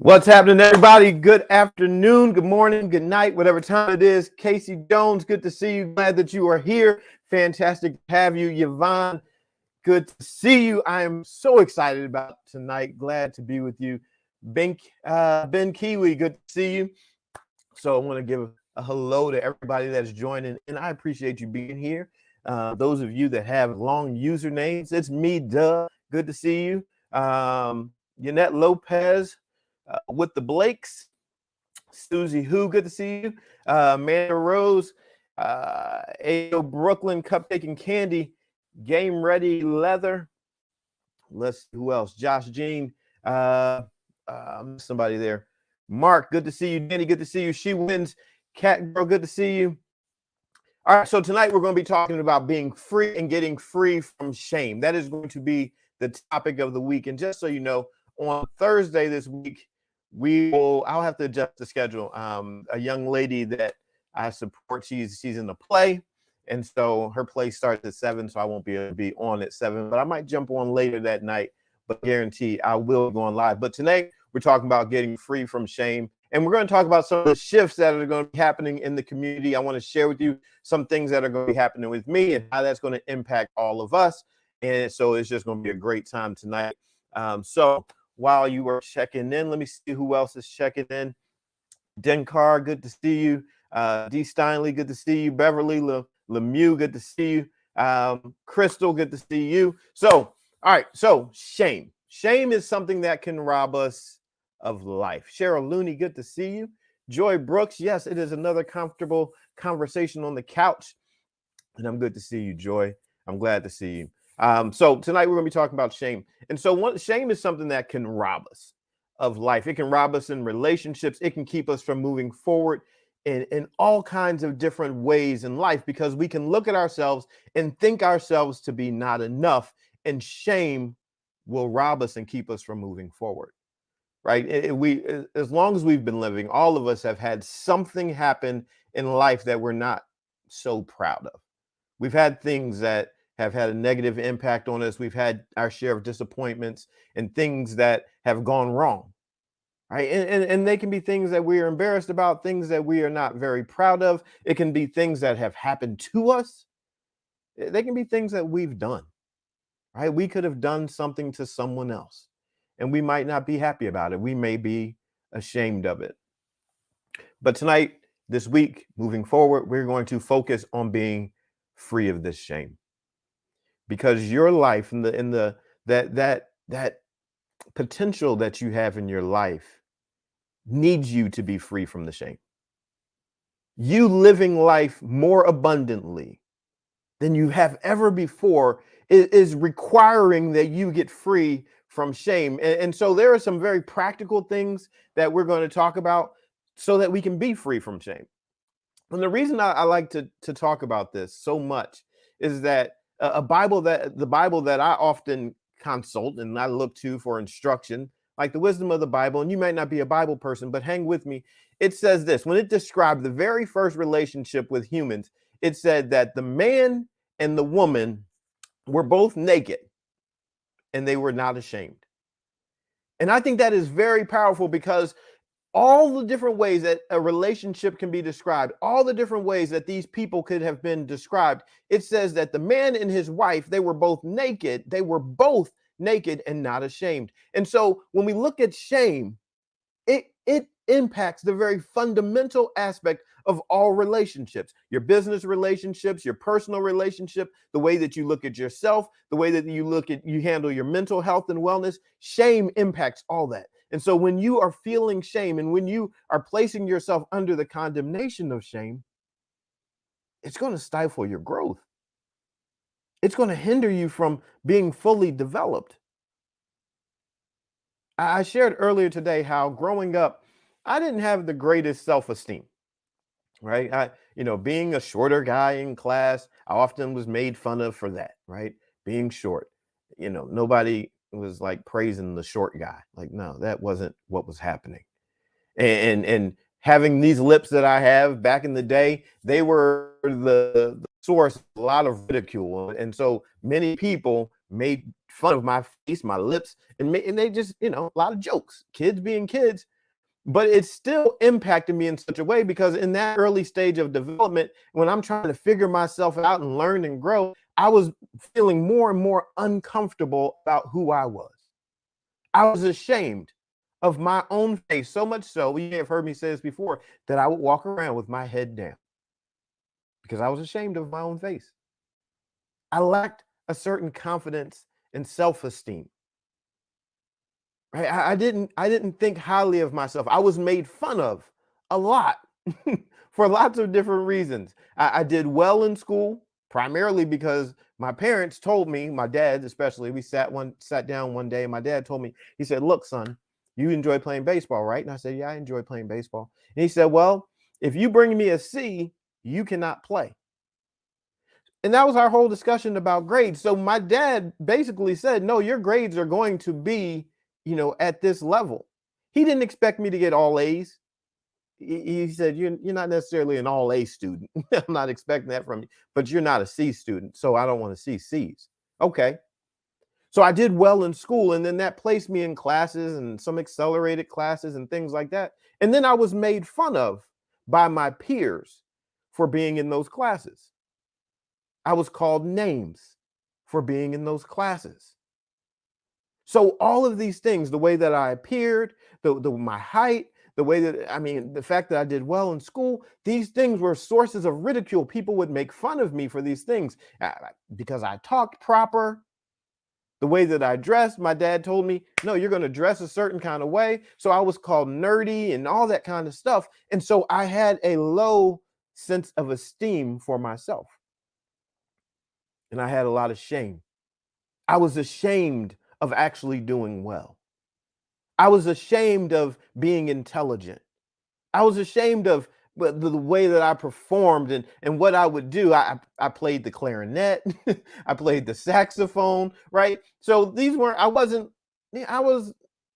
What's happening, everybody? Good afternoon, good morning, good night, whatever time it is. Casey Jones, good to see you. Glad that you are here. Fantastic to have you. Yvonne, good to see you. I am so excited about tonight. Glad to be with you. Ben Kiwi, good to see you. So I want to give a hello to everybody that's joining, and I appreciate you being here. Those of you that have long usernames, it's me, Duh. Good to see you. Yannette Lopez, with the Blakes, Susie Who, good to see you. Amanda Rose, Ayo Brooklyn, Cupcake and Candy, Game Ready Leather. Let's see who else. Josh Jean, somebody there. Mark, good to see you. Danny, good to see you. She Wins, Cat Girl, good to see you. All right, so tonight we're going to be talking about being free and getting free from shame. That is going to be the topic of the week. And just so you know, on Thursday this week, I'll have to adjust the schedule. A young lady that I support, she's in the play, and so her play starts at 7, so I won't be able to be on at 7, but I might jump on later that night, but guarantee I will go on live. But tonight we're talking about getting free from shame, and we're going to talk about some of the shifts that are going to be happening in the community. I want to share with you some things that are going to be happening with me and how that's going to impact all of us, and so it's just going to be a great time tonight. So while you are checking in, let me see who else is checking in. Denkar, good to see you. D. Steinley, good to see you. Beverly Lemieux, good to see you. Crystal, good to see you. So, all right, so shame. Shame is something that can rob us of life. Cheryl Looney, good to see you. Joy Brooks, yes, it is another comfortable conversation on the couch. And I'm good to see you, Joy. I'm glad to see you. So tonight we're going to be talking about shame. And so shame is something that can rob us of life. It can rob us in relationships. It can keep us from moving forward in all kinds of different ways in life, because we can look at ourselves and think ourselves to be not enough, and shame will rob us and keep us from moving forward. Right? As long as we've been living, all of us have had something happen in life that we're not so proud of. We've had things that have had a negative impact on us. We've had our share of disappointments and things that have gone wrong, right? And they can be things that we are embarrassed about, things that we are not very proud of. It can be things that have happened to us. They can be things that we've done, right? We could have done something to someone else, and we might not be happy about it. We may be ashamed of it. But tonight, this week, moving forward, we're going to focus on being free of this shame. Because your life and that potential that you have in your life needs you to be free from the shame. You living life more abundantly than you have ever before is requiring that you get free from shame. And so there are some very practical things that we're going to talk about so that we can be free from shame. And the reason I like to talk about this so much is that the Bible that I often consult and I look to for instruction, like the wisdom of the Bible, and you might not be a Bible person, but hang with me. It says this: when it described the very first relationship with humans, it said that the man and the woman were both naked and they were not ashamed. And I think that is very powerful, because all the different ways that a relationship can be described, all the different ways that these people could have been described, it says that the man and his wife, they were both naked and not ashamed. And so when we look at shame, it impacts the very fundamental aspect of all relationships: your business relationships, your personal relationship, the way that you look at yourself, the way that you handle your mental health and wellness. Shame impacts all that. And so when you are feeling shame and when you are placing yourself under the condemnation of shame, it's going to stifle your growth. It's going to hinder you from being fully developed. I shared earlier today how growing up, I didn't have the greatest self-esteem, right? Being a shorter guy in class, I often was made fun of for that, right? Being short, nobody was like praising the short guy. Like, no, that wasn't what was happening. And having these lips that I have back in the day, they were the source of a lot of ridicule. And so many people made fun of my face, my lips, and they just, a lot of jokes, kids being kids. But it still impacted me in such a way because in that early stage of development, when I'm trying to figure myself out and learn and grow, I was feeling more and more uncomfortable about who I was. I was ashamed of my own face, so much so, you may have heard me say this before, that I would walk around with my head down because I was ashamed of my own face. I lacked a certain confidence and self-esteem. Right? I didn't think highly of myself. I was made fun of a lot for lots of different reasons. I did well in school, primarily because my parents told me, my dad especially, we sat down one day, and my dad told me, he said, "Look, son, you enjoy playing baseball, right?" And I said, "Yeah, I enjoy playing baseball." And he said, "Well, if you bring me a C, you cannot play." And that was our whole discussion about grades. So my dad basically said, "No, your grades are going to be, at this level." He didn't expect me to get all A's. He said, "You're not necessarily an all A student. I'm not expecting that from you, but you're not a C student. So I don't want to see C's." Okay. So I did well in school, and then that placed me in classes and some accelerated classes and things like that. And then I was made fun of by my peers for being in those classes. I was called names for being in those classes. So all of these things, the way that I appeared, my height, the way that, the fact that I did well in school, these things were sources of ridicule. People would make fun of me for these things because I talked proper. The way that I dressed, my dad told me, "No, you're going to dress a certain kind of way." So I was called nerdy and all that kind of stuff. And so I had a low sense of esteem for myself. And I had a lot of shame. I was ashamed of actually doing well. I was ashamed of being intelligent. I was ashamed of the way that I performed and what I would do. I played the clarinet, I played the saxophone, right? So I was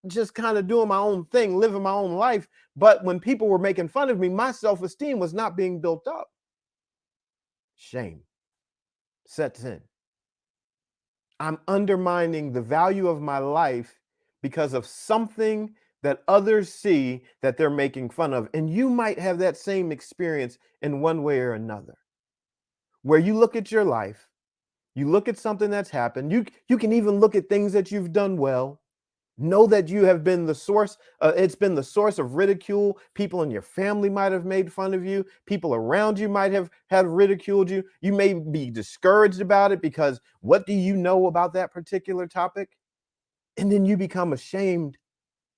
just kind of doing my own thing, living my own life. But when people were making fun of me, my self-esteem was not being built up. Shame sets in. I'm undermining the value of my life because of something that others see that they're making fun of. And you might have that same experience in one way or another, where you look at your life, you look at something that's happened, you can even look at things that you've done well. Know that you have been the source, it's been the source of ridicule. People in your family might have made fun of you. People around you might have ridiculed you. You may be discouraged about it because what do you know about that particular topic? And then you become ashamed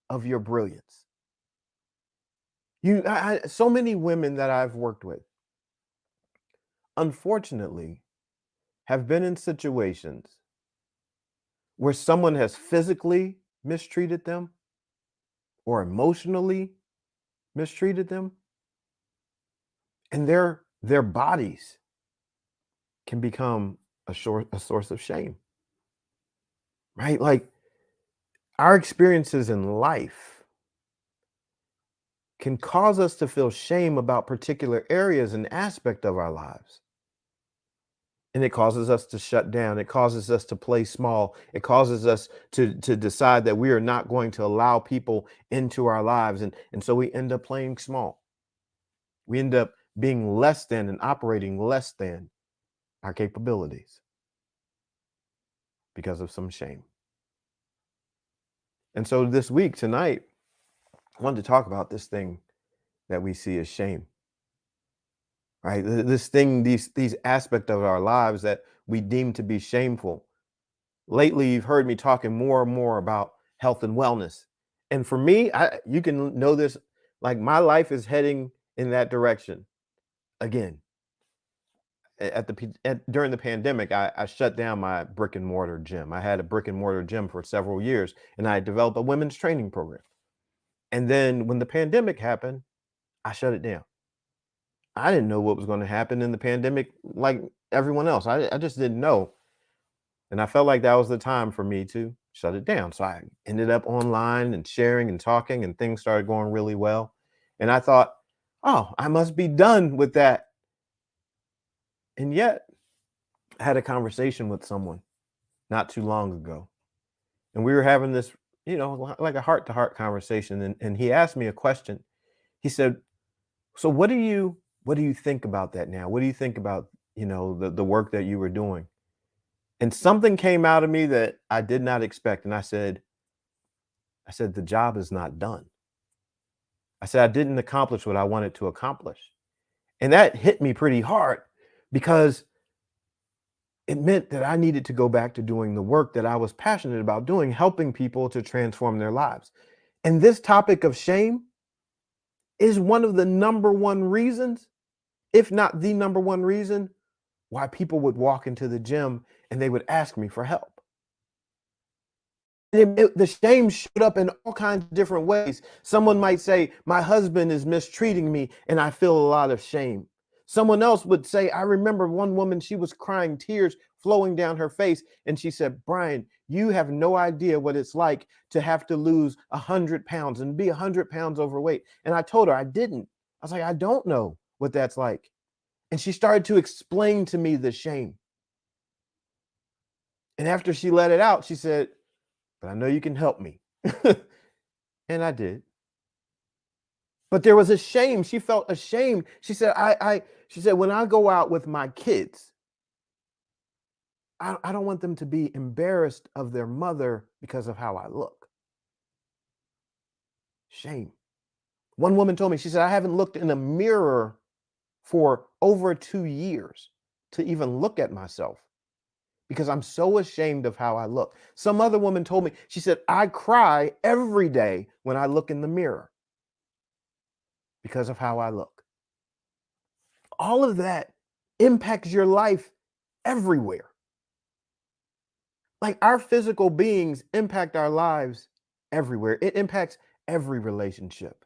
of your brilliance. So many women that I've worked with, unfortunately, have been in situations where someone has physically mistreated them or emotionally mistreated them, and their bodies can become a source of shame, right? Like our experiences in life can cause us to feel shame about particular areas and aspect of our lives. And it causes us to shut down. It causes us to play small. It causes us to decide that we are not going to allow people into our lives. And so we end up playing small. We end up being less than and operating less than our capabilities because of some shame. And so this week, tonight, I wanted to talk about this thing that we see as shame, right? This thing, these aspects of our lives that we deem to be shameful. Lately, you've heard me talking more and more about health and wellness. And for me, you can know this, like my life is heading in that direction again. During the pandemic, I shut down my brick and mortar gym. I had a brick and mortar gym for several years, and I developed a women's training program. And then when the pandemic happened, I shut it down. I didn't know what was going to happen in the pandemic like everyone else. I just didn't know. And I felt like that was the time for me to shut it down. So I ended up online and sharing and talking, and things started going really well. And I thought, oh, I must be done with that. And yet, I had a conversation with someone, not too long ago. And we were having this, like a heart to heart conversation. And he asked me a question. He said, so what do you think about that now? What do you think about, the work that you were doing? And something came out of me that I did not expect. And I said, the job is not done. I said, I didn't accomplish what I wanted to accomplish. And that hit me pretty hard because it meant that I needed to go back to doing the work that I was passionate about doing, helping people to transform their lives. And this topic of shame is one of the number one reasons, if not the number one reason, why people would walk into the gym and they would ask me for help. The shame showed up in all kinds of different ways. Someone might say, my husband is mistreating me and I feel a lot of shame. Someone else would say, I remember one woman, she was crying, tears flowing down her face. And she said, Brian, you have no idea what it's like to have to lose 100 pounds and be 100 pounds overweight. And I told her I didn't. I was like, I don't know what that's like. And she started to explain to me the shame. And after she let it out, she said, but I know you can help me. And I did. But there was a shame. She felt ashamed. She said, she said, when I go out with my kids, I don't want them to be embarrassed of their mother because of how I look. Shame. One woman told me, she said, I haven't looked in a mirror for over 2 years to even look at myself because I'm so ashamed of how I look. Some other woman told me, she said, I cry every day when I look in the mirror because of how I look. All of that impacts your life everywhere. Like our physical beings impact our lives everywhere. It impacts every relationship.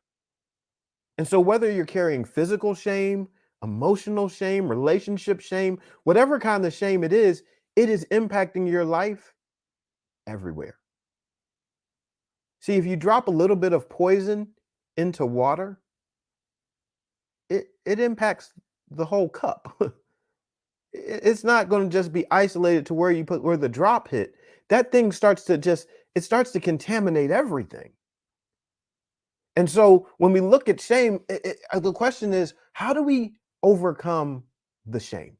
And so whether you're carrying physical shame, emotional shame, relationship shame, whatever kind of shame it is impacting your life everywhere. See, if you drop a little bit of poison into water, it impacts the whole cup. It's not going to just be isolated to where the drop hit. That thing starts to contaminate everything. And so when we look at shame, the question is, how do we overcome the shame?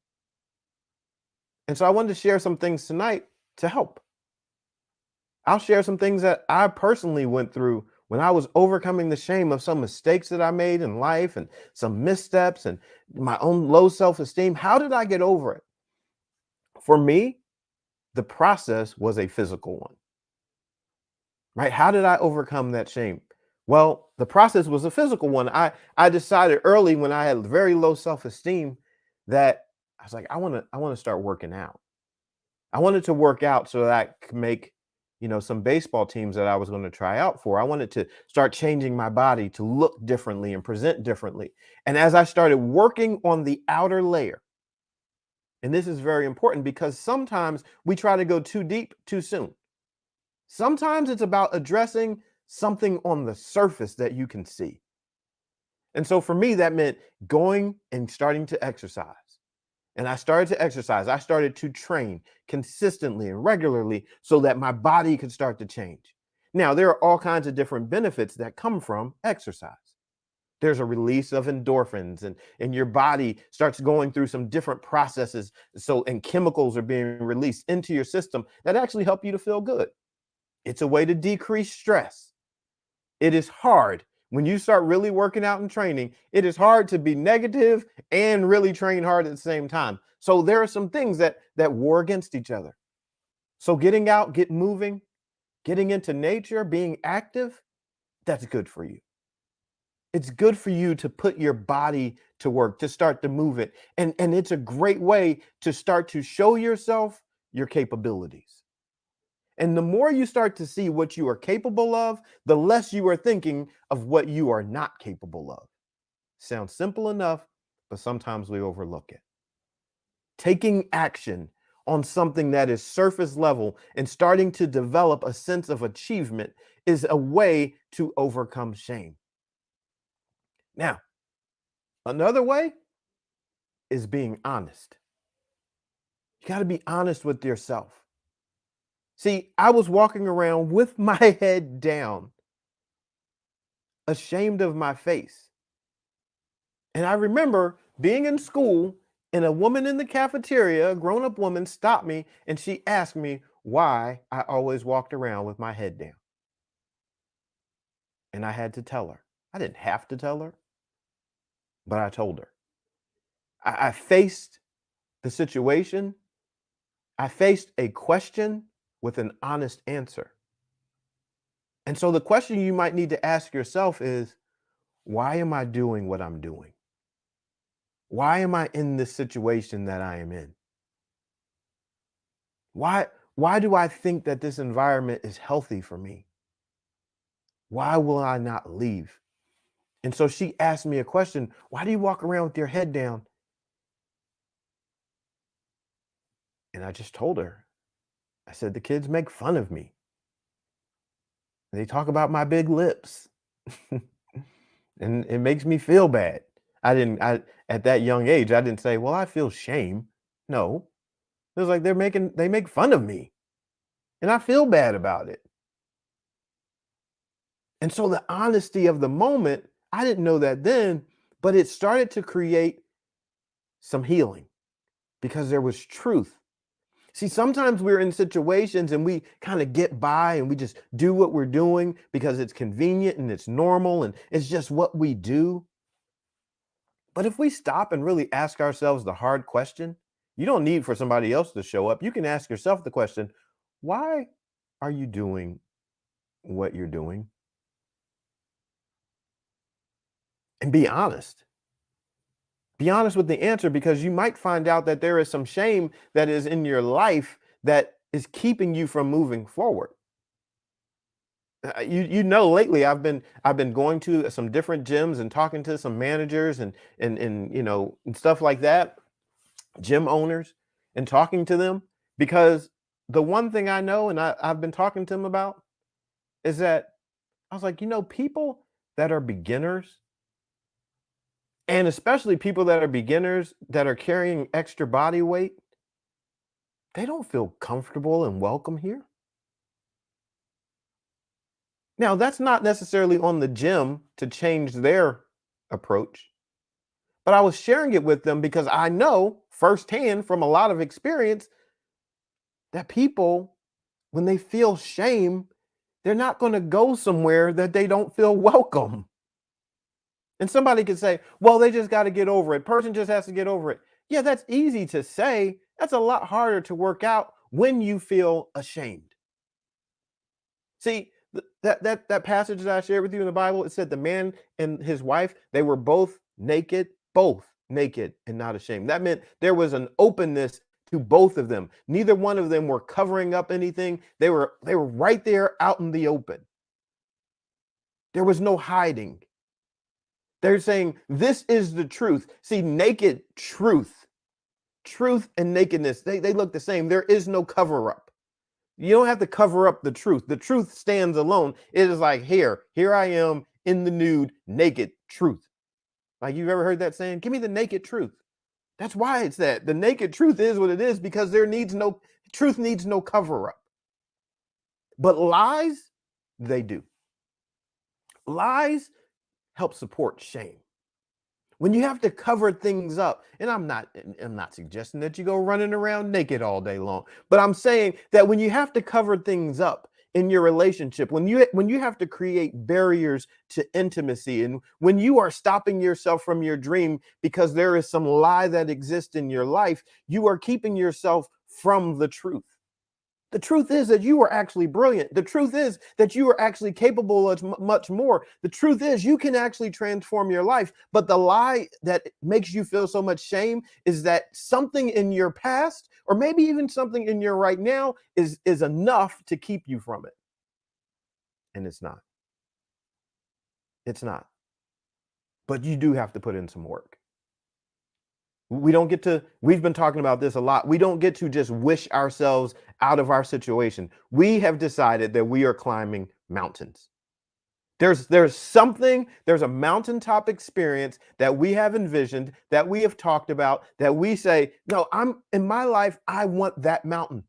And so I wanted to share some things tonight to help. I'll share some things that I personally went through when I was overcoming the shame of some mistakes that I made in life and some missteps and my own low self-esteem. How did I get over it? For me, the process was a physical one, right? How did I overcome that shame? Well, the process was a physical one. I decided early when I had very low self-esteem that I was like, I want to start working out. I wanted to work out so that I could make, some baseball teams that I was going to try out for. I wanted to start changing my body to look differently and present differently. And as I started working on the outer layer, and this is very important because sometimes we try to go too deep too soon. Sometimes it's about addressing something on the surface that you can see. And so for me, that meant going and starting to exercise. And I started to exercise. I started to train consistently and regularly so that my body could start to change. Now, there are all kinds of different benefits that come from exercise. There's a release of endorphins and your body starts going through some different processes. And chemicals are being released into your system that actually help you to feel good. It's a way to decrease stress. It is hard when you start really working out and training. It is hard to be negative and really train hard at the same time. So there are some things that war against each other. So getting out, get moving, getting into nature, being active, that's good for you. It's good for you to put your body to work, to start to move it. And it's a great way to start to show yourself your capabilities. And the more you start to see what you are capable of, the less you are thinking of what you are not capable of. Sounds simple enough, but sometimes we overlook it. Taking action on something that is surface level and starting to develop a sense of achievement is a way to overcome shame. Now, another way is being honest. You got to be honest with yourself. See, I was walking around with my head down, ashamed of my face. And I remember being in school and a woman in the cafeteria, a grown-up woman, stopped me and she asked me why I always walked around with my head down. And I had to tell her. I didn't have to tell her, but I told her. I faced the situation. I faced a question with an honest answer. And so the question you might need to ask yourself is, why am I doing what I'm doing? Why am I in this situation that I am in? Why do I think that this environment is healthy for me? Why will I not leave? And so she asked me a question, why do you walk around with your head down? And I just told her, I said, the kids make fun of me. They talk about my big lips. And it makes me feel bad. I at that young age, I didn't say, well, I feel shame. No. It was like they make fun of me. And I feel bad about it. And so the honesty of the moment, I didn't know that then, but it started to create some healing because there was truth. See, sometimes we're in situations and we kind of get by and we just do what we're doing because it's convenient and it's normal and it's just what we do. But if we stop and really ask ourselves the hard question, you don't need for somebody else to show up. You can ask yourself the question, why are you doing what you're doing? And be honest. Be honest with the answer because you might find out that there is some shame that is in your life that is keeping you from moving forward. You know lately I've been going to some different gyms and talking to some managers and and stuff like that, gym owners, and talking to them because the one thing I know and I've been talking to them about is that I was like, people that are beginners, and especially people that are beginners that are carrying extra body weight, they don't feel comfortable and welcome here. Now, that's not necessarily on the gym to change their approach, but I was sharing it with them because I know firsthand from a lot of experience that people, when they feel shame, they're not going to go somewhere that they don't feel welcome. And somebody could say, well, they just got to get over it. Person just has to get over it. Yeah, that's easy to say. That's a lot harder to work out when you feel ashamed. See, that passage that I shared with you in the Bible, it said the man and his wife, they were both naked and not ashamed. That meant there was an openness to both of them. Neither one of them were covering up anything. They were right there out in the open. There was no hiding. They're saying, this is the truth. See, naked truth and nakedness, they look the same. There is no cover up. You don't have to cover up the truth. The truth stands alone. It is like, here I am in the nude, naked truth. Like, you've ever heard that saying? Give me the naked truth. That's why it's that. The naked truth is what it is because truth needs no cover up. But lies, they do. Lies help support shame. When you have to cover things up, and I'm not suggesting that you go running around naked all day long, but I'm saying that when you have to cover things up in your relationship, when you have to create barriers to intimacy, and when you are stopping yourself from your dream because there is some lie that exists in your life, you are keeping yourself from the truth. The truth is that you are actually brilliant. The truth is that you are actually capable of much more. The truth is you can actually transform your life. But the lie that makes you feel so much shame is that something in your past, or maybe even something in your right now, is enough to keep you from it. And it's not. It's not. But you do have to put in some work. We've been talking about this a lot. We don't get to just wish ourselves out of our situation. We have decided that we are climbing mountains. There's a mountaintop experience that we have envisioned, that we have talked about, that we say, no, in my life, I want that mountain.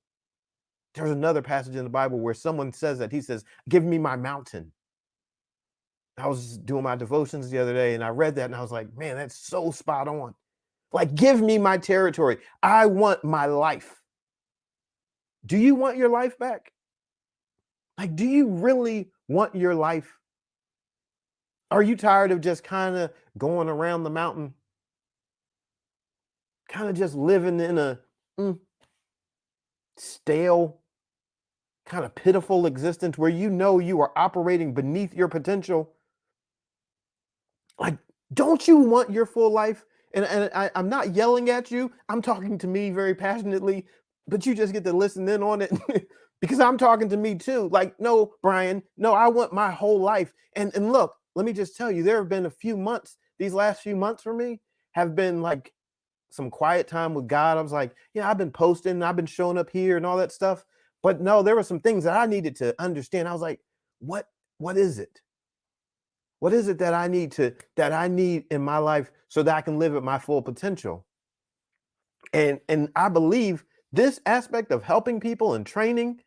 There's another passage in the Bible where someone says that. He says, give me my mountain. I was doing my devotions the other day and I read that and I was like, man, that's so spot on. Like, give me my territory. I want my life. Do you want your life back? Like, do you really want your life? Are you tired of just kind of going around the mountain? Kind of just living in a stale, kind of pitiful existence where you know you are operating beneath your potential? Like, don't you want your full life? And I'm not yelling at you. I'm talking to me very passionately, but you just get to listen in on it because I'm talking to me too. Like, no, Brian, no, I want my whole life. And look, let me just tell you, there have been a few months, these last few months for me have been like some quiet time with God. I was like, yeah, I've been posting, I've been showing up here and all that stuff. But no, there were some things that I needed to understand. I was like, what is it? What is it that I need in my life so that I can live at my full potential? And I believe this aspect of helping people and training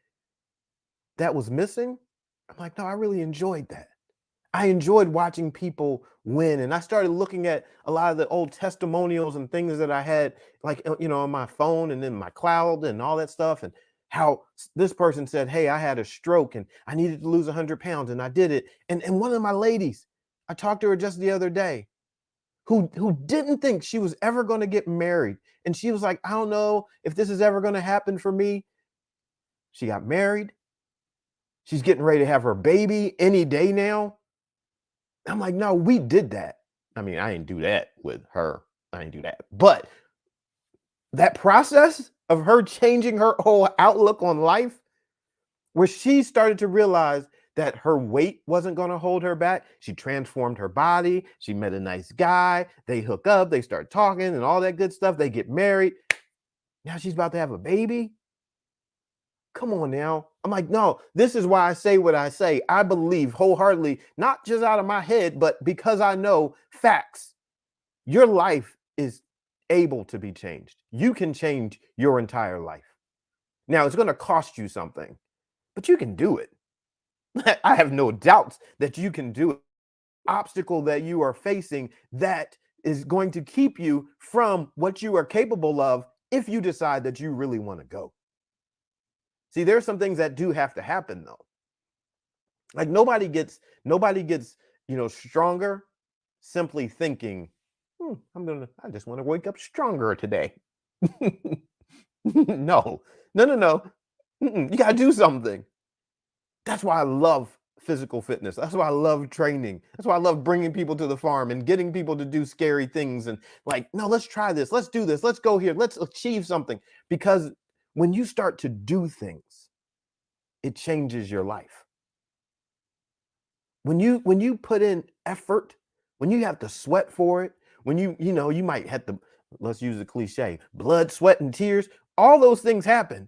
that was missing. I'm like, no, I really enjoyed that. I enjoyed watching people win. And I started looking at a lot of the old testimonials and things that I had, like, on my phone and in my cloud and all that stuff. And how this person said, hey, I had a stroke and I needed to lose 100 pounds and I did it. And one of my ladies, I talked to her just the other day, who didn't think she was ever going to get married. And she was like, I don't know if this is ever going to happen for me. She got married. She's getting ready to have her baby any day now. I'm like, no, we did that. I mean, I didn't do that with her. I didn't do that. But that process of her changing her whole outlook on life, where she started to realize that her weight wasn't going to hold her back. She transformed her body. She met a nice guy. They hook up. They start talking and all that good stuff. They get married. Now she's about to have a baby. Come on now. I'm like, no, this is why I say what I say. I believe wholeheartedly, not just out of my head, but because I know facts. Your life is able to be changed. You can change your entire life. Now, it's going to cost you something, but you can do it. I have no doubts that you can do it. Obstacle that you are facing that is going to keep you from what you are capable of if you decide that you really want to go. See, there's some things that do have to happen though. Like nobody gets, stronger simply thinking, I just want to wake up stronger today. No. You got to do something. That's why I love physical fitness. That's why I love training. That's why I love bringing people to the farm and getting people to do scary things and like, no, let's try this. Let's do this. Let's go here. Let's achieve something. Because when you start to do things, it changes your life. When you put in effort, when you have to sweat for it, when you might have to, let's use a cliche, blood, sweat, and tears, all those things happen.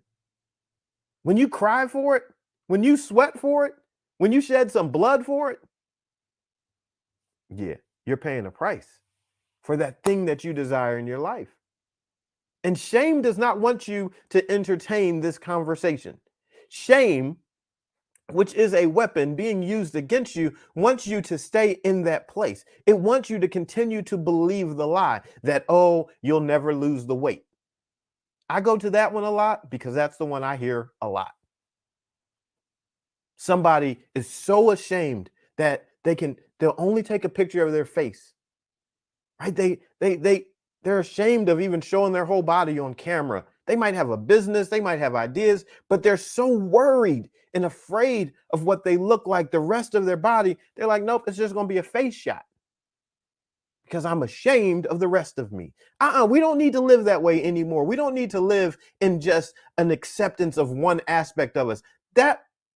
When you cry for it, when you sweat for it, when you shed some blood for it, yeah, you're paying a price for that thing that you desire in your life. And shame does not want you to entertain this conversation. Shame, which is a weapon being used against you, wants you to stay in that place. It wants you to continue to believe the lie that, oh, you'll never lose the weight. I go to that one a lot because that's the one I hear a lot. Somebody is so ashamed that they'll only take a picture of their face, right? They're ashamed of even showing their whole body on camera. They might have a business, they might have ideas, but they're so worried and afraid of what they look like, the rest of their body. They're like, nope, it's just going to be a face shot because I'm ashamed of the rest of me. We don't need to live that way anymore. We don't need to live in just an acceptance of one aspect of us.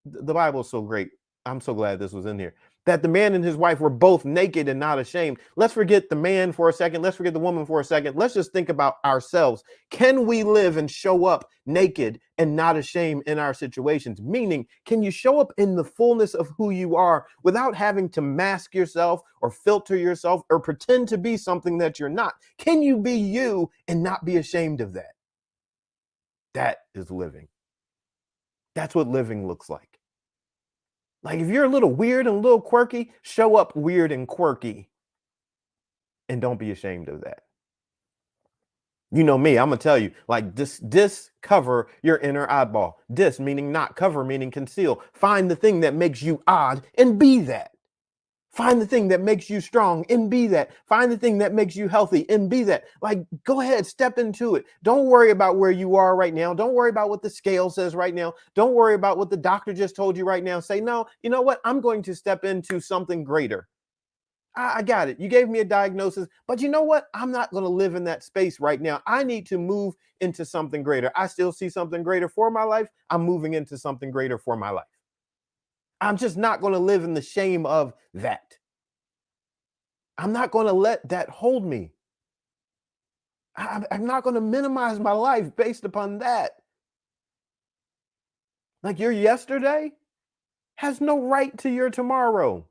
The Bible is so great. I'm so glad this was in here. That the man and his wife were both naked and not ashamed. Let's forget the man for a second. Let's forget the woman for a second. Let's just think about ourselves. Can we live and show up naked and not ashamed in our situations? Meaning, can you show up in the fullness of who you are without having to mask yourself or filter yourself or pretend to be something that you're not? Can you be you and not be ashamed of that? That is living. That's what living looks like. Like if you're a little weird and a little quirky, show up weird and quirky and don't be ashamed of that. You know me, I'm gonna tell you, like discover your inner oddball. Dis meaning not, cover meaning conceal. Find the thing that makes you odd and be that. Find the thing that makes you strong and be that. Find the thing that makes you healthy and be that. Like, go ahead, step into it. Don't worry about where you are right now. Don't worry about what the scale says right now. Don't worry about what the doctor just told you right now. Say, no, you know what? I'm going to step into something greater. I got it. You gave me a diagnosis, but you know what? I'm not going to live in that space right now. I need to move into something greater. I still see something greater for my life. I'm moving into something greater for my life. I'm just not going to live in the shame of that. I'm not going to let that hold me. I'm not going to minimize my life based upon that. Like your yesterday has no right to your tomorrow.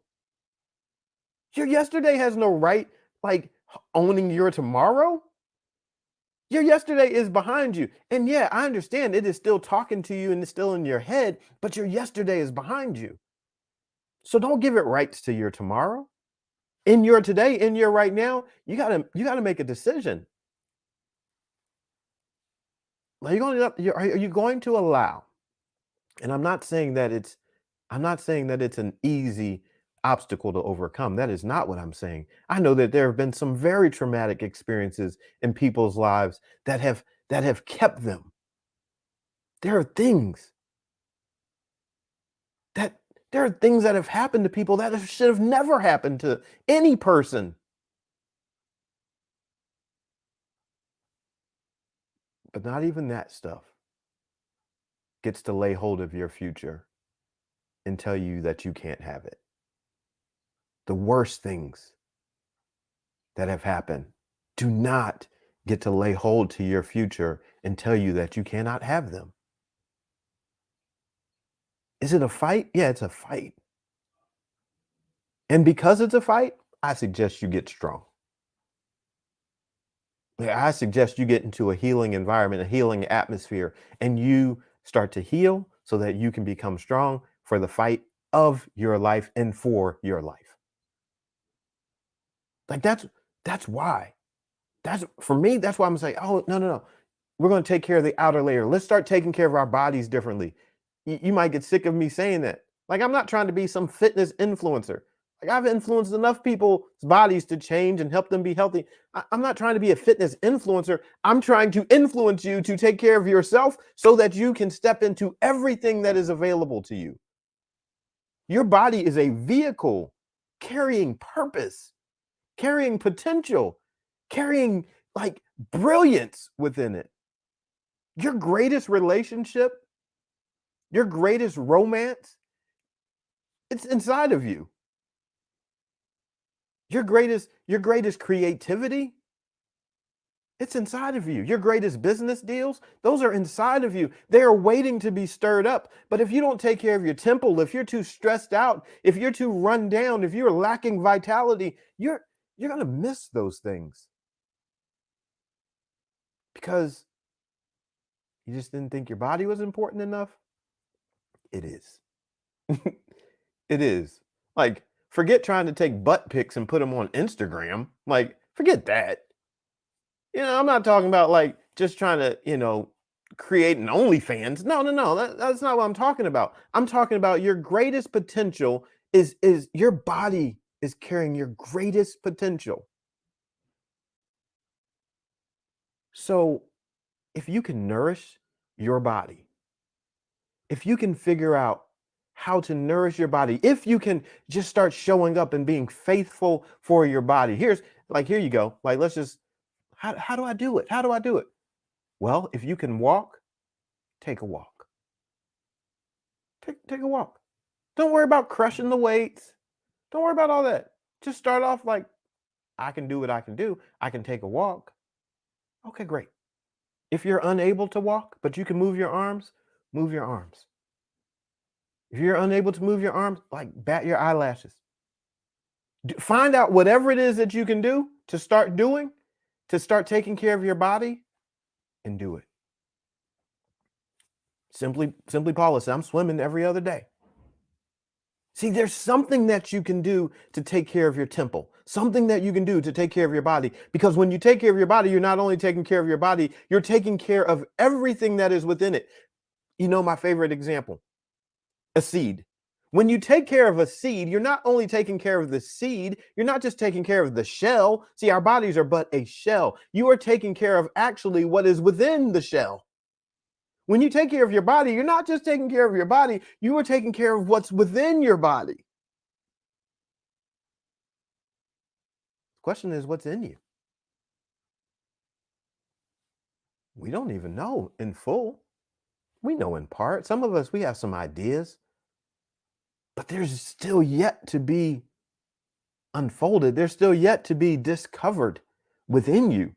Your yesterday has no right, like owning your tomorrow. Your yesterday is behind you. And yeah, I understand it is still talking to you and it's still in your head, but your yesterday is behind you. So don't give it rights to your tomorrow. In your today, in your right now, you gotta make a decision. Are you going to allow? And I'm not saying that it's an easy obstacle to overcome. That is not what I'm saying. I know that there have been some very traumatic experiences in people's lives that have kept them. There are things that there are things that have happened to people that should have never happened to any person. But not even that stuff gets to lay hold of your future and tell you that you can't have it. The worst things that have happened do not get to lay hold to your future and tell you that you cannot have them. Is it a fight? Yeah, it's a fight. And because it's a fight, I suggest you get strong. Yeah, I suggest you get into a healing environment, a healing atmosphere, and you start to heal so that you can become strong for the fight of your life and for your life. Like that's why. That's for me, that's why I'm saying, oh, no, no, no. We're going to take care of the outer layer. Let's start taking care of our bodies differently. You might get sick of me saying that. Like, I'm not trying to be some fitness influencer. Like, I've influenced enough people's bodies to change and help them be healthy. I'm not trying to be a fitness influencer. I'm trying to influence you to take care of yourself so that you can step into everything that is available to you. Your body is a vehicle carrying purpose, carrying potential, carrying like brilliance within it. Your greatest relationship, your greatest romance, it's inside of you. Your greatest creativity, it's inside of you. Your greatest business deals, those are inside of you. They are waiting to be stirred up. But if you don't take care of your temple, if you're too stressed out, if you're too run down, if you're lacking vitality, you're going to miss those things because you just didn't think your body was important enough. It is. It is. Like, forget trying to take butt pics and put them on Instagram. Like, forget that. I'm not talking about like just trying to, create an OnlyFans. No, no, no. That's not what I'm talking about. I'm talking about your greatest potential is your body is carrying your greatest potential. So if you can nourish your body, if you can figure out how to nourish your body, if you can just start showing up and being faithful for your body. Here you go. Like, let's just, how do I do it? How do I do it? Well, if you can walk, take a walk. Take a walk. Don't worry about crushing the weights. Don't worry about all that. Just start off like, I can do what I can do. I can take a walk. Okay, great. If you're unable to walk, but you can move your arms, move your arms. If you're unable to move your arms, like bat your eyelashes. Find out whatever it is that you can do to start doing, to start taking care of your body, and do it. Simply Paula said, I'm swimming every other day. See, there's something that you can do to take care of your temple, something that you can do to take care of your body. Because when you take care of your body, you're not only taking care of your body, you're taking care of everything that is within it. You know, my favorite example, a seed. When you take care of a seed, you're not only taking care of the seed, you're not just taking care of the shell. See, our bodies are but a shell. You are taking care of actually what is within the shell. When you take care of your body, you're not just taking care of your body, you are taking care of what's within your body. The question is, what's in you? We don't even know in full. We know in part. Some of us, we have some ideas, but there's still yet to be unfolded. There's still yet to be discovered within you.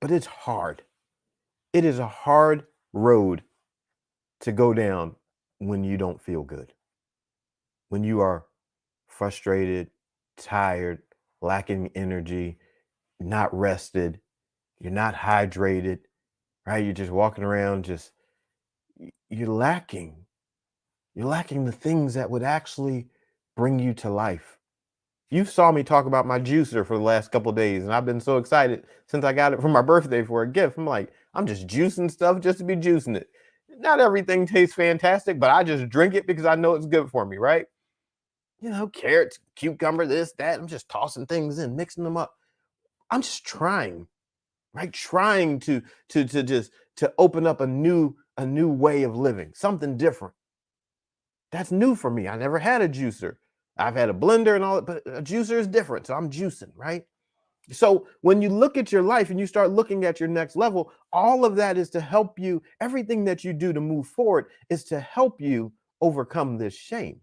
But it's hard. It is a hard road to go down when you don't feel good, when you are frustrated, tired, lacking energy, not rested, you're not hydrated, right? You're just walking around, you're lacking. You're lacking the things that would actually bring you to life. You saw me talk about my juicer for the last couple of days, and I've been so excited since I got it for my birthday for a gift. I'm like, I'm just juicing stuff just to be juicing it. Not everything tastes fantastic, but I just drink it because I know it's good for me, right? You know, carrots, cucumber, this, that. I'm just tossing things in, mixing them up. I'm just trying, right? Trying to open up a new way of living, something different. That's new for me. I never had a juicer. I've had a blender and all that, but a juicer is different. So I'm juicing, right? So when you look at your life and you start looking at your next level, all of that is to help you. Everything that you do to move forward is to help you overcome this shame.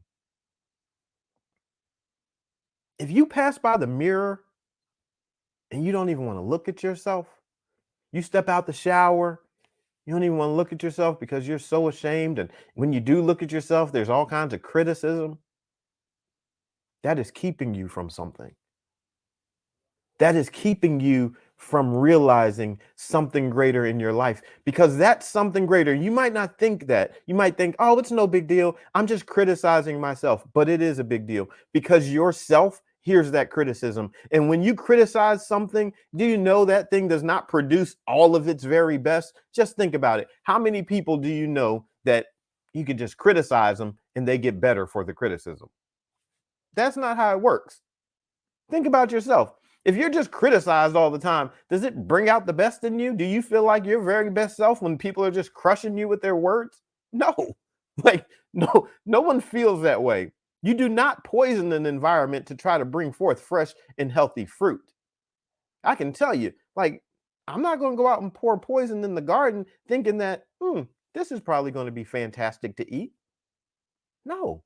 If you pass by the mirror and you don't even want to look at yourself, you step out the shower, you don't even want to look at yourself because you're so ashamed. And when you do look at yourself, there's all kinds of criticism. That is keeping you from something. That is keeping you from realizing something greater in your life, because that's something greater. You might not think that. You might think, oh, it's no big deal. I'm just criticizing myself. But it is a big deal because yourself hears that criticism. And when you criticize something, do you know that thing does not produce all of its very best? Just think about it. How many people do you know that you can just criticize them and they get better for the criticism? That's not how it works. Think about yourself. If you're just criticized all the time, does it bring out the best in you? Do you feel like your very best self when people are just crushing you with their words? No. Like, no one feels that way. You do not poison an environment to try to bring forth fresh and healthy fruit. I can tell you, like, I'm not going to go out and pour poison in the garden thinking that, this is probably going to be fantastic to eat. No,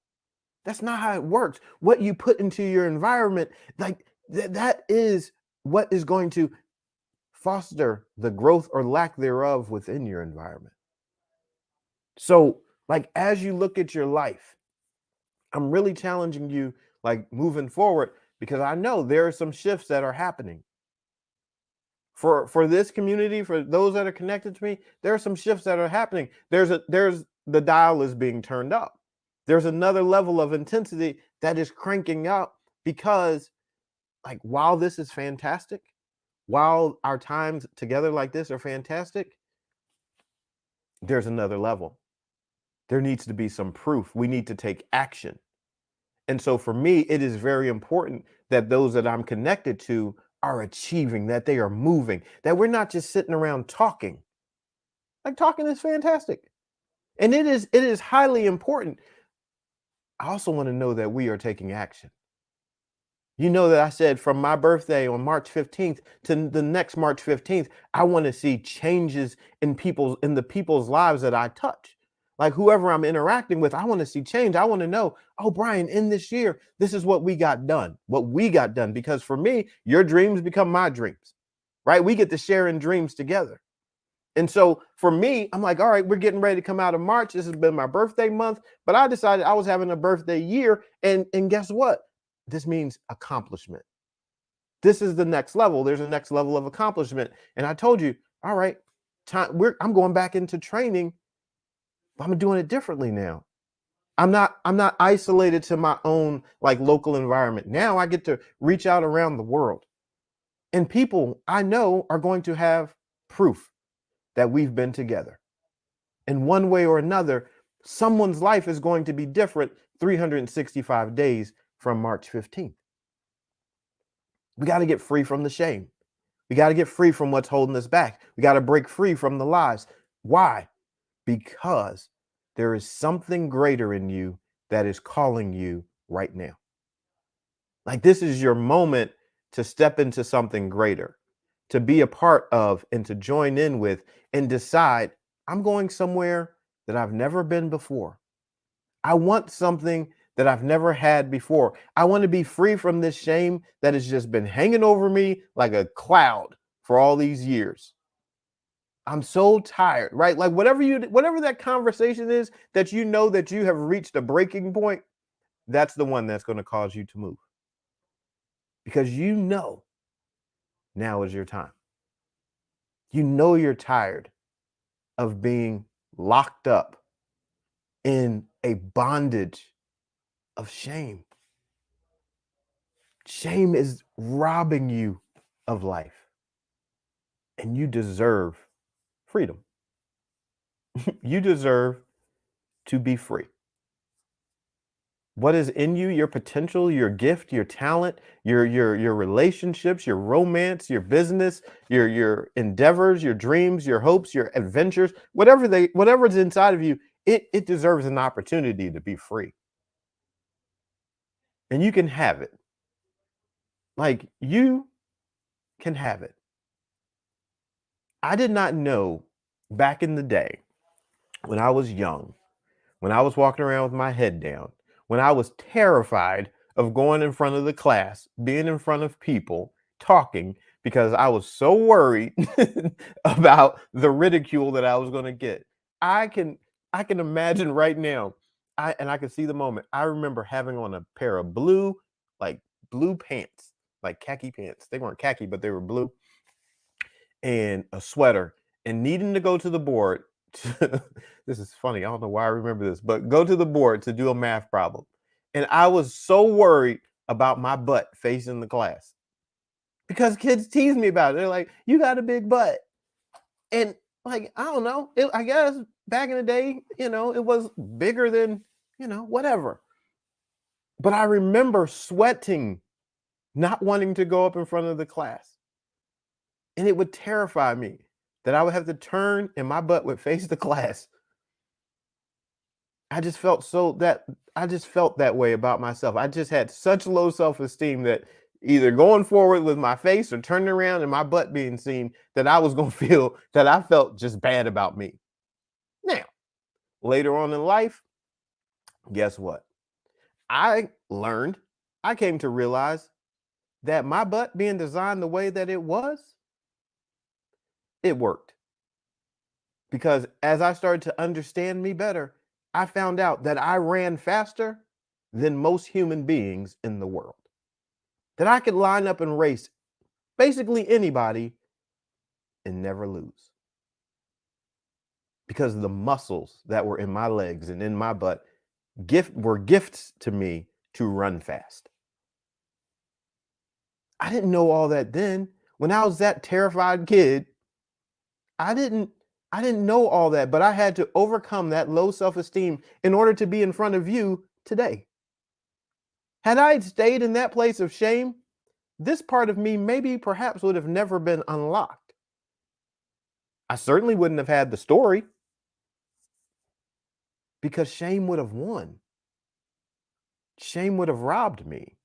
that's not how it works. What you put into your environment, like that is what is going to foster the growth or lack thereof within your environment. So, like, as you look at your life, I'm really challenging you, like, moving forward, because I know there are some shifts that are happening. For this community, for those that are connected to me, there are some shifts that are happening. There's the dial is being turned up. There's another level of intensity that is cranking up because, like, while this is fantastic, while our times together like this are fantastic, there's another level. There needs to be some proof. We need to take action. And so for me, it is very important that those that I'm connected to are achieving, that they are moving, that we're not just sitting around talking. Like, talking is fantastic. And it is highly important. I also want to know that we are taking action. You know that I said from my birthday on March 15th to the next March 15th, I want to see changes in the people's lives that I touch. Like, whoever I'm interacting with, I want to see change. I want to know, oh, Brian, in this year, this is what we got done. Because for me, your dreams become my dreams, right? We get to share in dreams together. And so for me, I'm like, all right, we're getting ready to come out of March. This has been my birthday month, but I decided I was having a birthday year. And guess what? This means accomplishment. This is the next level. There's a next level of accomplishment. And I told you, all right, I'm going back into training. I'm doing it differently now. I'm not isolated to my own like local environment. Now I get to reach out around the world. And people I know are going to have proof that we've been together. In one way or another, someone's life is going to be different 365 days from March 15th. We got to get free from the shame. We got to get free from what's holding us back. We got to break free from the lies. Why? Because there is something greater in you that is calling you right now. Like this is your moment to step into something greater, to be a part of and to join in with and decide, I'm going somewhere that I've never been before. I want something that I've never had before. I want to be free from this shame that has just been hanging over me like a cloud for all these years. I'm so tired, right? Like whatever that conversation is that you know that you have reached a breaking point, that's the one that's going to cause you to move. Because you know now is your time. You know you're tired of being locked up in a bondage of shame. Shame is robbing you of life. And you deserve freedom. You deserve to be free. What is in you, your potential, your gift, your talent, your relationships, your romance, your business, your endeavors, your dreams, your hopes, your adventures, whatever's inside of you, it deserves an opportunity to be free. And you can have it. Like you can have it. I did not know back in the day when I was young, when I was walking around with my head down, when I was terrified of going in front of the class, being in front of people, talking, because I was so worried about the ridicule that I was going to get. I can imagine right now, I can see the moment. I remember having on a pair of blue pants, like khaki pants. They weren't khaki, but they were blue, and a sweater, and needing to go to the board. This is funny. I don't know why I remember this, but go to the board to do a math problem. And I was so worried about my butt facing the class because kids tease me about it. They're like, you got a big butt. And like, I don't know. I guess back in the day, it was bigger than, whatever. But I remember sweating, not wanting to go up in front of the class. And it would terrify me that I would have to turn and my butt would face the class. I just felt that way about myself. I just had such low self-esteem that either going forward with my face or turning around and my butt being seen, that I was going to feel that I felt just bad about me. Now, later on in life, guess what? I came to realize that my butt being designed the way that it was, it worked. Because as I started to understand me better, I found out that I ran faster than most human beings in the world. That I could line up and race basically anybody and never lose. Because the muscles that were in my legs and in my butt were gifts to me to run fast. I didn't know all that then. When I was that terrified kid, I didn't know all that, but I had to overcome that low self-esteem in order to be in front of you today. Had I stayed in that place of shame, this part of me perhaps would have never been unlocked. I certainly wouldn't have had the story because shame would have won. Shame would have robbed me.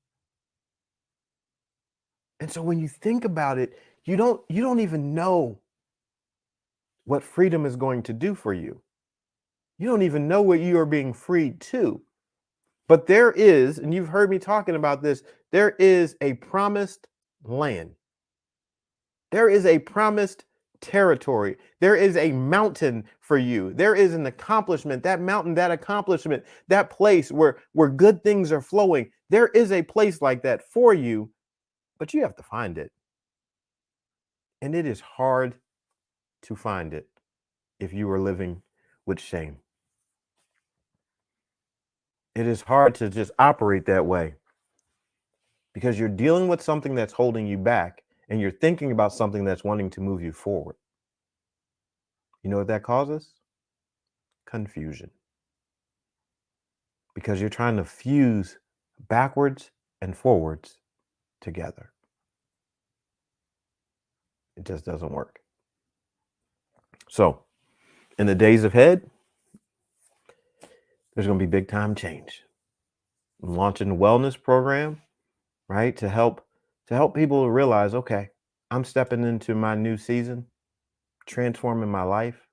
And so when you think about it, you don't even know what freedom is going to do for you. You don't even know what you are being freed to. But there is, and you've heard me talking about this, there is a promised land. There is a promised territory. There is a mountain for you. There is an accomplishment, that mountain, that accomplishment, that place where good things are flowing. There is a place like that for you, but you have to find it. And it is hard to find it. if you are living with shame. It is hard to just operate that way because you're dealing with something that's holding you back and you're thinking about something that's wanting to move you forward. You know what that causes? Confusion. Because you're trying to fuse backwards and forwards together. It just doesn't work. So, in the days ahead, there's going to be big time change. I'm launching a wellness program, right, to help people realize, okay, I'm stepping into my new season, transforming my life.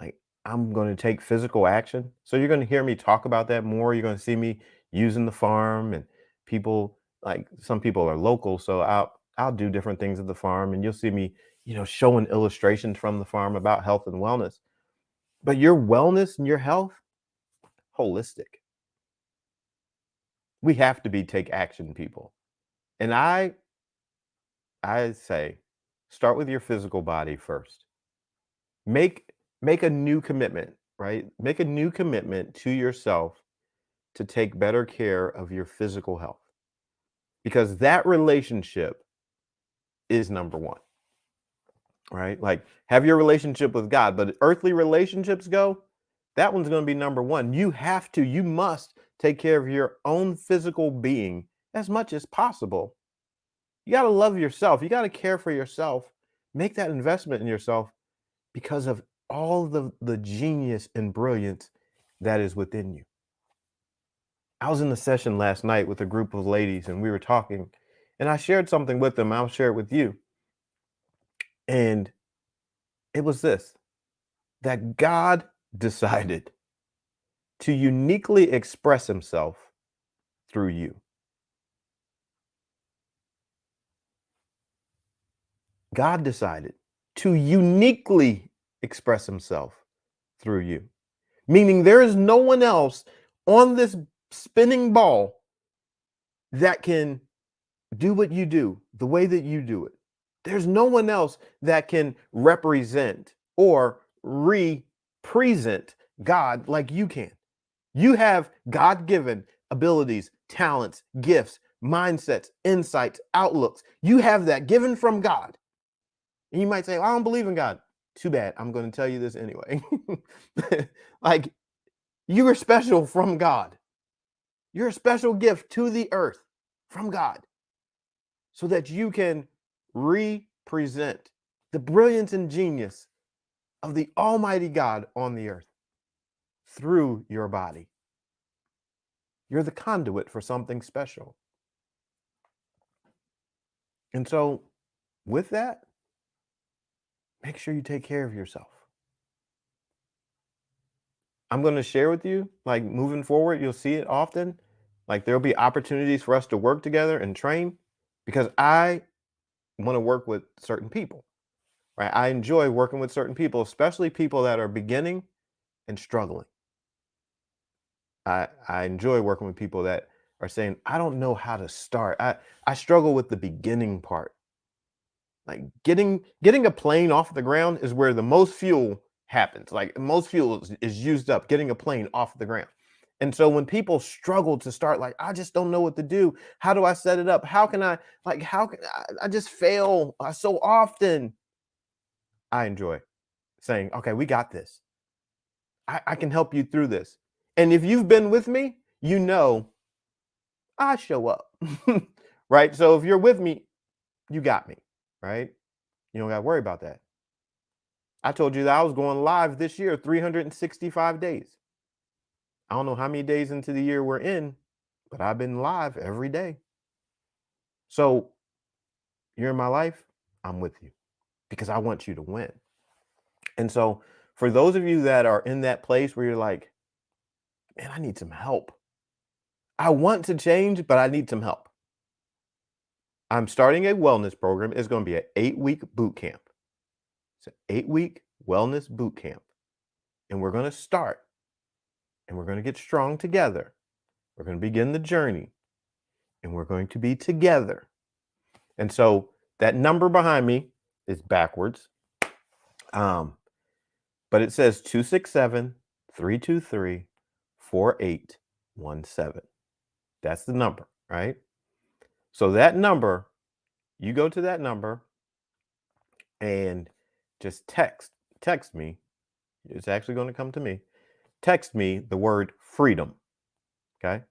Like, I'm going to take physical action. So you're going to hear me talk about that more. You're going to see me using the farm, and people, like, some people are local, so I'll do different things at the farm, and you'll see me, showing illustrations from the farm about health and wellness. But your wellness and your health, holistic. We have to take action, people. And I say, start with your physical body first. Make a new commitment, right? Make a new commitment to yourself to take better care of your physical health. Because that relationship is number one. Right? Like, have your relationship with God, but earthly relationships go, that one's going to be number one. You must take care of your own physical being as much as possible. You got to love yourself. You got to care for yourself. Make that investment in yourself because of all the genius and brilliance that is within you. I was in the session last night with a group of ladies and we were talking, and I shared something with them. I'll share it with you. And it was this, that God decided to uniquely express himself through you. God decided to uniquely express himself through you. Meaning there is no one else on this spinning ball that can do what you do the way that you do it. There's no one else that can represent or represent God like you can. You have God-given abilities, talents, gifts, mindsets, insights, outlooks. You have that given from God. And you might say, well, I don't believe in God. Too bad. I'm going to tell you this anyway. Like, you are special from God. You're a special gift to the earth from God so that you can represent the brilliance and genius of the Almighty God on the earth through your body. You're the conduit for something special. And so, with that, make sure you take care of yourself. I'm going to share with you, like, moving forward, you'll see it often. Like, there'll be opportunities for us to work together and train because I want to work with certain people, right? I enjoy working with certain people, especially people that are beginning and struggling. I enjoy working with people that are saying, I don't know how to start. I struggle with the beginning part. Like, getting a plane off the ground is where the most fuel happens. Like, most fuel is used up getting a plane off the ground. And so when people struggle to start, like, I just don't know what to do. How do I set it up? How can I, like, I just fail so often. I enjoy saying, okay, we got this. I can help you through this. And if you've been with me, you know I show up. Right? So if you're with me, you got me, right? You don't got to worry about that. I told you that I was going live this year, 365 days. I don't know how many days into the year we're in, but I've been live every day. So you're in my life, I'm with you because I want you to win. And so for those of you that are in that place where you're like, man, I need some help. I want to change, but I need some help. I'm starting a wellness program. It's going to be an 8-week boot camp. It's an 8-week wellness boot camp. And we're going to start and we're going to get strong together. We're going to begin the journey and we're going to be together. And so that number behind me is backwards. but it says 267-323-4817. That's the number, right? So that number, you go to that number and just text me. It's actually going to come to me. Text me the word freedom. Okay.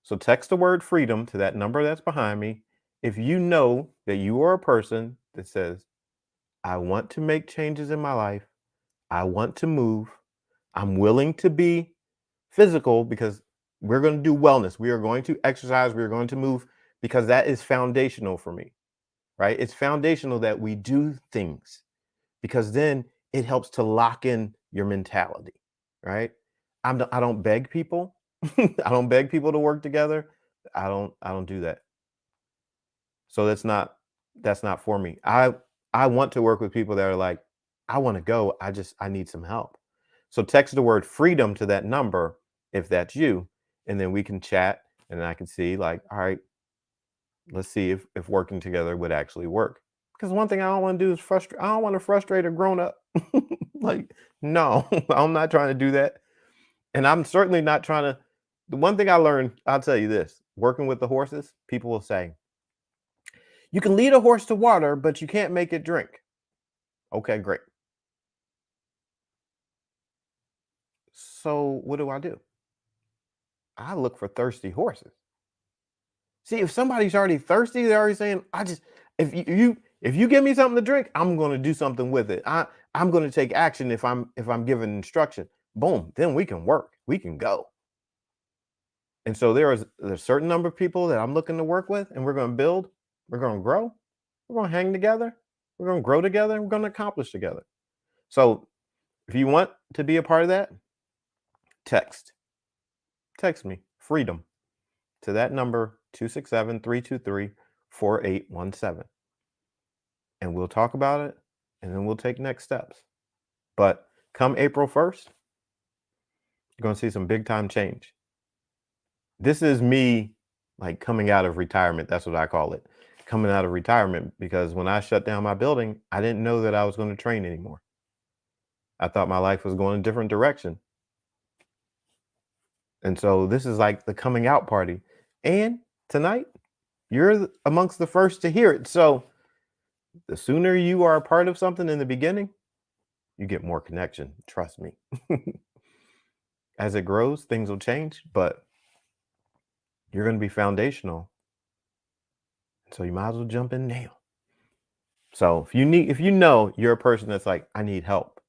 So text the word freedom to that number that's behind me. If you know that you are a person that says, I want to make changes in my life, I want to move, I'm willing to be physical because we're going to do wellness. We are going to exercise. We are going to move because that is foundational for me, right? It's foundational that we do things because then it helps to lock in your mentality, right? I don't beg people. I don't beg people to work together. I don't do that. So that's not for me. I want to work with people that are like, I want to go. I need some help. So text the word freedom to that number if that's you, and then we can chat and then I can see like, all right, let's see if working together would actually work. Because one thing I don't want to do is frustrate. I don't want to frustrate a grown up. Like, no, I'm not trying to do that. And I'm certainly not trying to. The one thing I learned, I'll tell you this, working with the horses, people will say, you can lead a horse to water, but you can't make it drink. Okay, great. So what do? I look for thirsty horses. See, if somebody's already thirsty, they're already saying, I just if you give me something to drink, I'm going to do something with it. I'm going to take action if I'm given instruction. Boom, then we can work. We can go. And so there's a certain number of people that I'm looking to work with, and we're going to build, we're going to grow, we're going to hang together, we're going to grow together, and we're going to accomplish together. So if you want to be a part of that, text me freedom to that number 267-323-4817, and we'll talk about it and then we'll take next steps. But come April 1st, you're going to see some big time change. This is me like coming out of retirement. That's what I call it. Coming out of retirement, because when I shut down my building, I didn't know that I was going to train anymore. I thought my life was going a different direction. And so this is like the coming out party. And tonight, you're amongst the first to hear it. So the sooner you are a part of something in the beginning, you get more connection. Trust me. As it grows, things will change, but you're going to be foundational. So you might as well jump in now. So if you know you're a person that's like, I need help.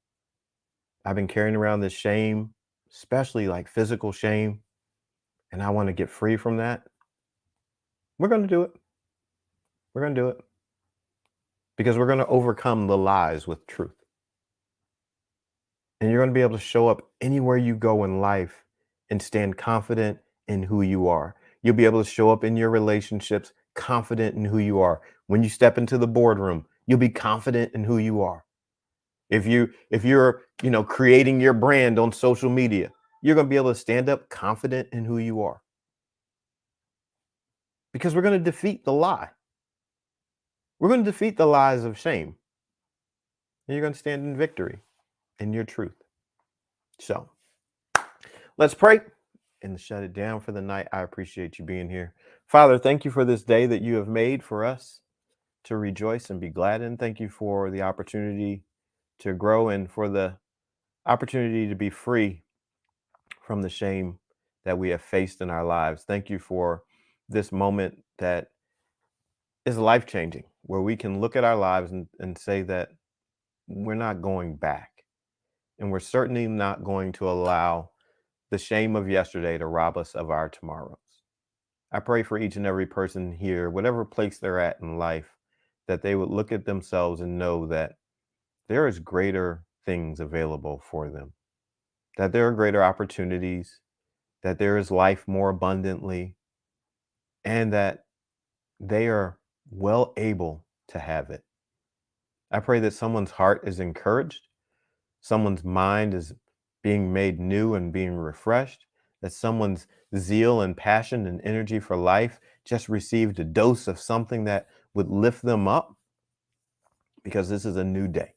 I've been carrying around this shame, especially like physical shame, and I want to get free from that. We're going to do it. We're going to do it. Because we're going to overcome the lies with truth. And you're going to be able to show up anywhere you go in life and stand confident in who you are. You'll be able to show up in your relationships confident in who you are. When you step into the boardroom, you'll be confident in who you are. If you're creating your brand on social media, you're going to be able to stand up confident in who you are. Because we're going to defeat the lie. We're going to defeat the lies of shame. And you're going to stand in victory in your truth. So let's pray and shut it down for the night. I appreciate you being here. Father, thank you for this day that you have made for us to rejoice and be glad in. Thank you for the opportunity to grow and for the opportunity to be free from the shame that we have faced in our lives. Thank you for this moment that is life-changing, where we can look at our lives and say that we're not going back. And we're certainly not going to allow the shame of yesterday to rob us of our tomorrows. I pray for each and every person here, whatever place they're at in life, that they would look at themselves and know that there is greater things available for them, that there are greater opportunities, that there is life more abundantly, and that they are well able to have it. I pray that someone's heart is encouraged, someone's mind is being made new and being refreshed, that someone's zeal and passion and energy for life just received a dose of something that would lift them up, because this is a new day.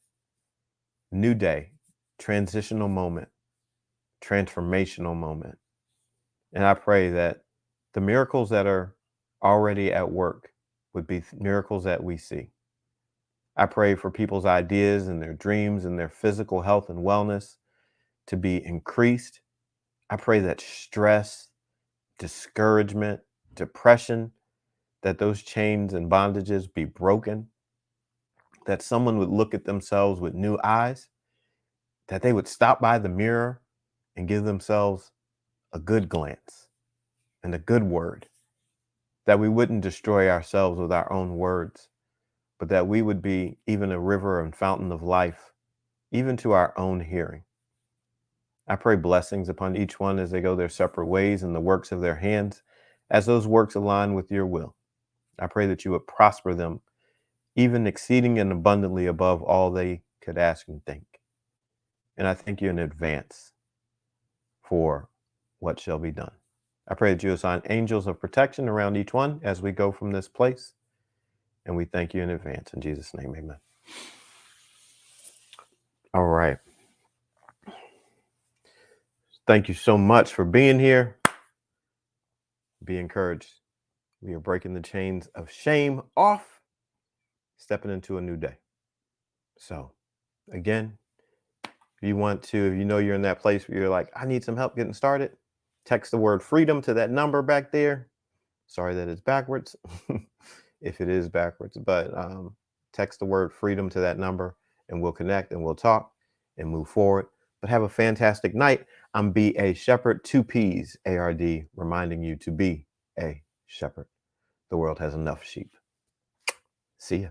New day. transitional moment, transformational moment. And I pray that the miracles that are already at work would be miracles that we see. I pray for people's ideas and their dreams and their physical health and wellness to be increased. I pray that stress, discouragement, depression, that those chains and bondages be broken, that someone would look at themselves with new eyes, that they would stop by the mirror and give themselves a good glance and a good word, that we wouldn't destroy ourselves with our own words, but that we would be even a river and fountain of life, even to our own hearing. I pray blessings upon each one as they go their separate ways in the works of their hands, as those works align with your will. I pray that you would prosper them, even exceeding and abundantly above all they could ask and think. And I thank you in advance for what shall be done. I pray that you assign angels of protection around each one as we go from this place. And we thank you in advance. In Jesus' name, amen. All right. Thank you so much for being here. Be encouraged. We are breaking the chains of shame off, stepping into a new day. So, again, if you want to, if you know you're in that place where you're like, I need some help getting started, text the word freedom to that number back there. Sorry that it's backwards, if it is backwards, but text the word freedom to that number and we'll connect and we'll talk and move forward. But have a fantastic night. I'm B.A. Shepherd, 2 P's, A-R-D, reminding you to be a shepherd. The world has enough sheep. See ya.